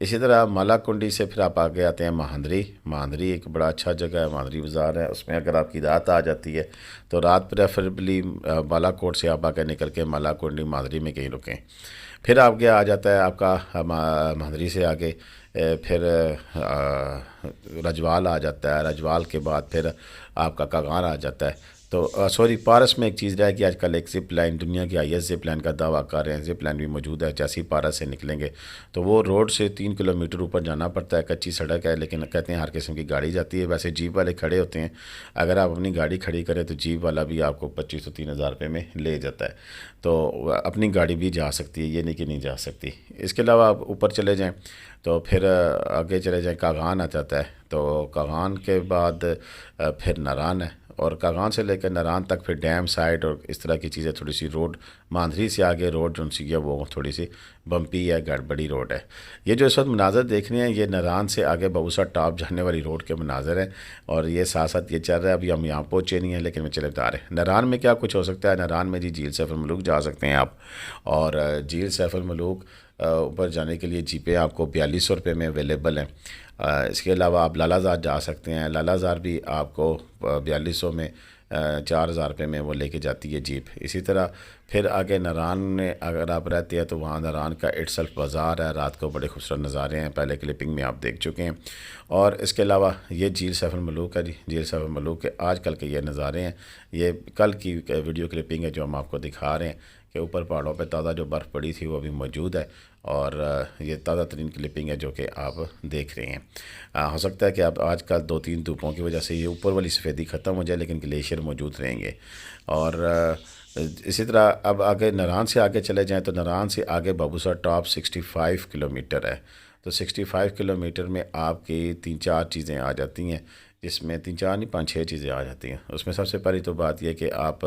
اسی طرح مالا کنڈی سے پھر آپ آگے آتے ہیں مہاندری. مہاندری ایک بڑا اچھا جگہ ہے, مہاندری بازار ہے. اس میں اگر آپ کی رات آ جاتی ہے تو رات پریفریبلی بالا کوٹ سے آپ آگے نکل کے مالا کنڈی مہاندری میں کہیں رکیں. پھر آگے آ جاتا ہے آپ کا مہاندری سے آگے پھر رجوال آ جاتا ہے. رجوال کے بعد پھر آپ کا کاغان آ جاتا ہے. تو سوری, پارس میں ایک چیز رہے کہ آج کل ایک زپ لائن دنیا کی ہائیسٹ زپ لائن کا دعویٰ کر رہے ہیں. زپ لائن بھی موجود ہے. جیسے ہی پارس سے نکلیں گے تو وہ روڈ سے 3 کلومیٹر اوپر جانا پڑتا ہے. کچی سڑک ہے لیکن کہتے ہیں ہر قسم کی گاڑی جاتی ہے. ویسے جیپ والے کھڑے ہوتے ہیں, اگر آپ اپنی گاڑی کھڑی کریں تو جیپ والا بھی آپ کو 2500 سے 3000 روپے میں لے جاتا ہے. تو اپنی گاڑی بھی جا سکتی ہے, یہ نہیں کہ نہیں جا سکتی. اس کے علاوہ آپ اوپر چلے جائیں تو پھر آگے چلے جائیں کاغان آ جاتا ہے. تو کاغان کے بعد پھر ناران ہے, اور کاغان سے لے کر ناران تک پھر ڈیم سائڈ اور اس طرح کی چیزیں. تھوڑی سی روڈ ماندری سے آگے روڈ جو سی ہے وہ تھوڑی سی بمپی ہے, گڑبڑی روڈ ہے. یہ جو اس وقت مناظر دیکھ رہے ہیں یہ ناران سے آگے ببوسا ٹاپ جانے والی روڈ کے مناظر ہیں, اور یہ ساتھ ساتھ یہ چل رہا ہے. ابھی ہم یہاں پہنچے نہیں ہیں لیکن میں چلے بتا رہے ہیں ناران میں کیا کچھ ہو سکتا ہے. ناران میں جی جھیل سیف الملوک جا سکتے ہیں آپ, اور جھیل سیف الملوک اوپر جانے کے لیے جیپیں آپ کو 4200 روپے میں اویلیبل ہیں. اس کے علاوہ آپ لالا زار جا سکتے ہیں. لالا زار بھی آپ کو 4200 میں 4000 روپے میں وہ لے کے جاتی ہے جیپ. اسی طرح پھر آگے ناران میں اگر آپ رہتے ہیں تو وہاں ناران کا اٹ سیلف بازار ہے. رات کو بڑے خوبصورت نظارے ہیں, پہلے کلپنگ میں آپ دیکھ چکے ہیں. اور اس کے علاوہ یہ جھیل سیف الملوک ہے. جی جھیل سیف الملوک کے آج کل کے یہ نظارے ہیں. یہ کل کی ویڈیو کلپنگ ہے جو ہم آپ کو دکھا رہے ہیں کہ اوپر پہاڑوں پہ تازہ جو برف پڑی تھی وہ بھی موجود ہے, اور یہ تازہ ترین کلپنگ ہے جو کہ آپ دیکھ رہے ہیں. ہو سکتا ہے کہ آپ آج کل 2-3 دھوپوں کی وجہ سے یہ اوپر والی سفیدی ختم ہو جائے لیکن گلیشیئر موجود رہیں گے. اور اسی طرح اب آگے ناران سے آگے چلے جائیں تو ناران سے آگے ببوسا ٹاپ 65 کلومیٹر ہے. تو 65 کلومیٹر میں آپ کی 3-4 چیزیں آ جاتی ہیں, جس میں 3-4 نہیں 5-6 چیزیں آ جاتی ہیں. اس میں سب سے پہلی تو بات یہ کہ آپ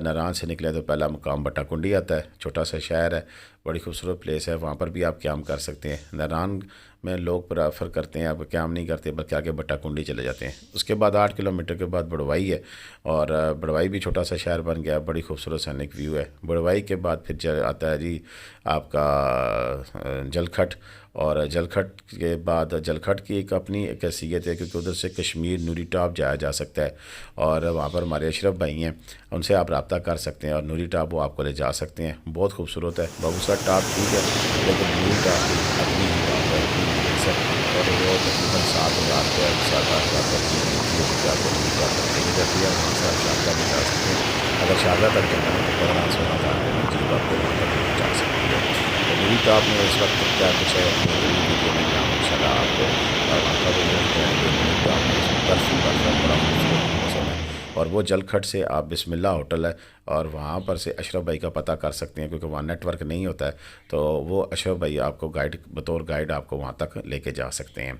ناران سے نکلیں تو پہلا مقام بٹا کنڈی آتا ہے. چھوٹا سا شہر ہے, بڑی خوبصورت پلیس ہے, وہاں پر بھی آپ قیام کر سکتے ہیں. ناران میں لوگ پریفر کرتے ہیں, آپ قیام نہیں کرتے بلکہ آگے بٹا کنڈی چلے جاتے ہیں. اس کے بعد 8 کلومیٹر کے بعد بڑوائی ہے, اور بڑوائی بھی چھوٹا سا شہر بن گیا, بڑی خوبصورت سینک ویو ہے. بڑوائی کے بعد پھر آتا ہے جی آپ کا جلکھٹ, اور جلکھٹ کے بعد جلکھٹ کی ایک اپنی ایک حیثیت ہے کیونکہ ادھر سے کشمیر نوری ٹاپ جایا جا سکتا ہے, اور وہاں پر ہمارے اشرف بھائی ہیں, ان سے آپ رابطہ کر سکتے ہیں اور نوری ٹاپ وہ آپ کو لے جا سکتے ہیں. بہت خوبصورت ہے. ببوسا ٹاپ ٹھیک ہے لیکن نوری ٹاپ کی اپنی ہی بات ہے, اور وہ تقریباً 7,000 روپے 7-8 ہزار روپے جاتی ہے. وہاں سے آپ شارجہ بھی جا سکتے ہیں. اگر شارجہ تک جانا ہے تو 15-16 ہزار روپے میں جیپ آپ کو وہاں تک جا سکتی ہے. تو نوری ٹاپ میں اس وقت کیا کچھ ہے ویڈیو میں جاؤں ان شاء اللہ آپ کو وہاں کا وہ کریں گے. نوری ٹاپ میں برف ہی برف ہے, بڑا خوبصورت موسم ہے. اور وہ جلکھٹ سے آپ بسم اللہ ہوٹل ہے, اور وہاں پر سے اشرف بھائی کا پتہ کر سکتے ہیں کیونکہ وہاں نیٹ ورک نہیں ہوتا ہے, تو وہ اشرف بھائی آپ کو گائیڈ بطور گائیڈ آپ کو وہاں تک لے کے جا سکتے ہیں.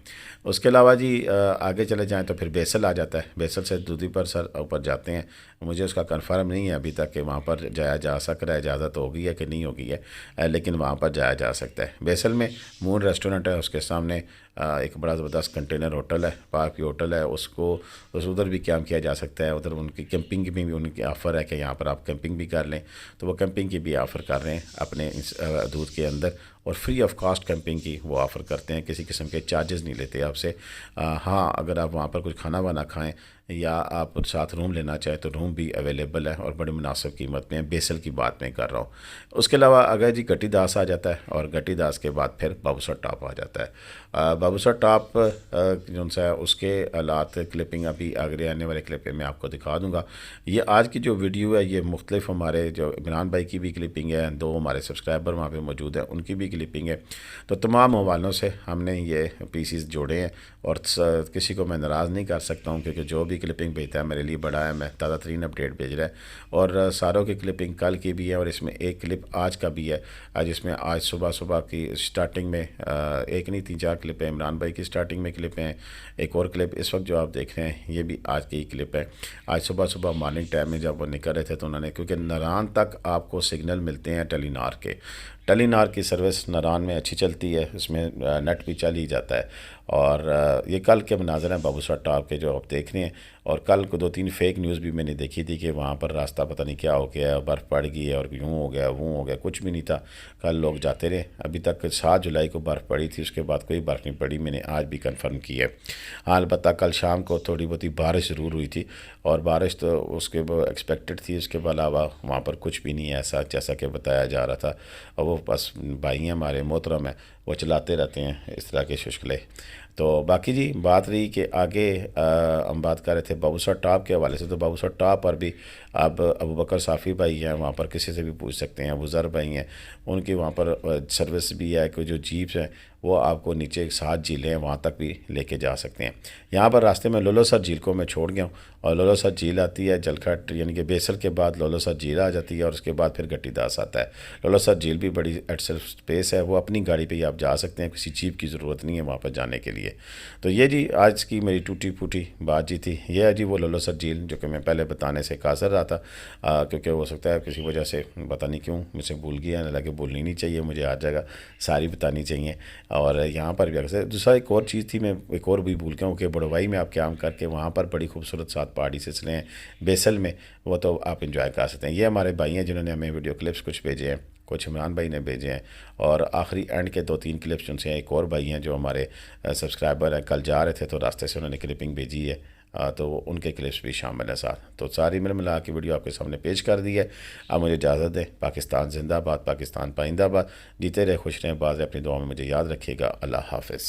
اس کے علاوہ جی آگے چلے جائیں تو پھر بیسل آ جاتا ہے. بیسل سے دودھی پر سر اوپر جاتے ہیں. مجھے اس کا کنفرم نہیں ہے ابھی تک کہ وہاں پر جایا جا سک رہا ہے, اجازت ہو گئی ہے کہ نہیں ہو گئی ہے, لیکن وہاں پر جایا جا سکتا ہے. بیسل میں مون ریسٹورنٹ ہے, اس کے سامنے ایک بڑا زبردست کنٹینر ہوٹل ہے, پارک ہوٹل ہے. اس کو ادھر بھی قیام کیا جا سکتا ہے. ادھر ان کی کیمپنگ کی بھی ان کی آفر ہے کہ یہاں پر آپ کیمپنگ بھی کر لیں, تو وہ کیمپنگ کی بھی آفر کر رہے ہیں اپنے حدود کے اندر, اور فری آف کاسٹ کیمپنگ کی وہ آفر کرتے ہیں. کسی قسم کے چارجز نہیں لیتے آپ سے. ہاں اگر آپ وہاں پر کچھ کھانا وانا کھائیں یا آپ ساتھ روم لینا چاہیں تو روم بھی اویلیبل ہے اور بڑی مناسب قیمت میں. بیسل کی بات میں کر رہا ہوں. اس کے علاوہ اگر جی گٹی داس آ جاتا ہے, اور گٹی داس کے بعد پھر ببوسا ٹاپ آ جاتا ہے. ببوسا ٹاپ جو سا ہے اس کے حالات کلپنگ ابھی آگے آنے والے کلپ میں آپ کو دکھا دوں گا. یہ آج کی جو ویڈیو ہے یہ مختلف ہمارے جو عمران بھائی کی بھی کلپنگ ہے, 2 ہمارے سبسکرائبر وہاں پہ موجود ہیں ان کی بھی کلپنگ ہے. تو تمام حوالوں سے ہم نے یہ پیسز جوڑے ہیں, اور کسی کو میں ناراض نہیں کر سکتا ہوں کیونکہ جو بھی کلپنگ بھیجتا ہے میرے لیے بڑا ہے, میں تازہ ترین اپڈیٹ بھیج رہا ہے. اور ساروں کی کلپنگ کل کی بھی ہے, اور اس میں ایک کلپ آج کا بھی ہے, جس میں آج صبح کی سٹارٹنگ میں ایک نہیں 3-4 کلپیں عمران بھائی کی سٹارٹنگ میں کلپ ہیں. ایک اور کلپ اس وقت جو آپ دیکھ رہے ہیں یہ بھی آج کی کلپ ہے. آج صبح مارننگ ٹائم میں جب وہ نکل رہے تھے تو انہوں نے, کیونکہ ناران تک آپ کو سگنل ملتے ہیں ٹیلی نار کے, ٹیلی نار کی سروس ناران میں اچھی چلتی ہے، اس میں نیٹ بھی چل ہی جاتا ہے۔ اور یہ کل کے مناظر ہیں بابو سر ٹاپ کے جو آپ دیکھ رہے ہیں، اور کل کو 2-3 فیک نیوز بھی میں نے دیکھی تھی کہ وہاں پر راستہ پتہ نہیں کیا ہو گیا ہے، برف پڑ گئی ہے اور یوں ہو گیا وہ ہو گیا، کچھ بھی نہیں تھا۔ کل لوگ جاتے رہے، ابھی تک 7 جولائی کو برف پڑی تھی، اس کے بعد کوئی برف نہیں پڑی، میں نے آج بھی کنفرم کی ہے۔ ہاں البتہ کل شام کو تھوڑی بہت بارش ضرور ہوئی تھی، اور بارش تو اس کے ایکسپیکٹڈ تھی، اس کے علاوہ وہاں پر کچھ بھی نہیں ہے ایسا جیسا کہ بتایا جا رہا تھا۔ اور وہ بس بھائی ہیں ہمارے محترم ہیں، وہ چلاتے رہتے ہیں اس طرح کے ششکلے۔ تو باقی جی بات رہی کہ آگے ہم بات کر رہے تھے بابو سر ٹاپ کے حوالے سے، تو بابو سر ٹاپ پر بھی اب ابو بکر صافی بھائی ہیں، وہاں پر کسی سے بھی پوچھ سکتے ہیں، ابو ذر بھائی ہیں، ان کی وہاں پر سروس بھی ہے کہ جو جیپس ہیں وہ آپ کو نیچے 7 جھیلیں ہیں وہاں تک بھی لے کے جا سکتے ہیں۔ یہاں پر راستے میں لولو سر جھیل کو میں چھوڑ گیا ہوں، اور لولو سر جھیل آتی ہے جلکھٹ یعنی کہ بیسل کے بعد لولو سر جھیل آ جاتی ہے، اور اس کے بعد پھر گٹی داس آتا ہے۔ لولو سر جھیل بھی بڑی ایٹ سیلف اسپیس ہے، وہ اپنی گاڑی پہ ہی آپ جا سکتے ہیں، کسی جیپ کی ضرورت نہیں ہے وہاں پر جانے کے لیے۔ تو یہ جی آج کی میری ٹوٹی پھوٹی بات جی تھی، یہ ہے جی وہ لولو سر جھیل جو کہ میں پہلے بتانے سے قاصر رہا تھا، کیونکہ ہو سکتا ہے کسی وجہ سے پتہ نہیں کیوں مجھ سے بھول گیا، حالانکہ بھولنی نہیں چاہیے، مجھے ہر جگہ ساری بتانی چاہیے۔ اور یہاں پر بھی اکثر دوسرا ایک اور چیز تھی، میں ایک اور بھی بھول گیا ہوں کہ بڑوائی میں آپ قیام کر کے وہاں پر بڑی خوبصورت 7 پہاڑی سلسلے ہیں بیسل میں، وہ تو آپ انجوائے کر سکتے ہیں۔ یہ ہمارے بھائی ہیں جنہوں نے ہمیں ویڈیو کلپس کچھ بھیجے ہیں، کچھ عمران بھائی نے بھیجے ہیں، اور آخری اینڈ کے 2-3 کلپس ان سے ایک اور بھائی ہیں جو ہمارے سبسکرائبر ہیں، کل جا رہے تھے تو راستے سے انہوں نے کلپنگ بھیجی ہے، تو ان کے کلپس بھی شامل ہیں ساتھ۔ تو ساری ملا کے ویڈیو آپ کے سامنے پیش کر دی ہے۔ اب مجھے اجازت دیں، پاکستان زندہ باد، پاکستان پائندہ باد، جیتے رہے خوش رہیں، باز اپنی دعا میں مجھے یاد رکھیے گا۔ اللہ حافظ۔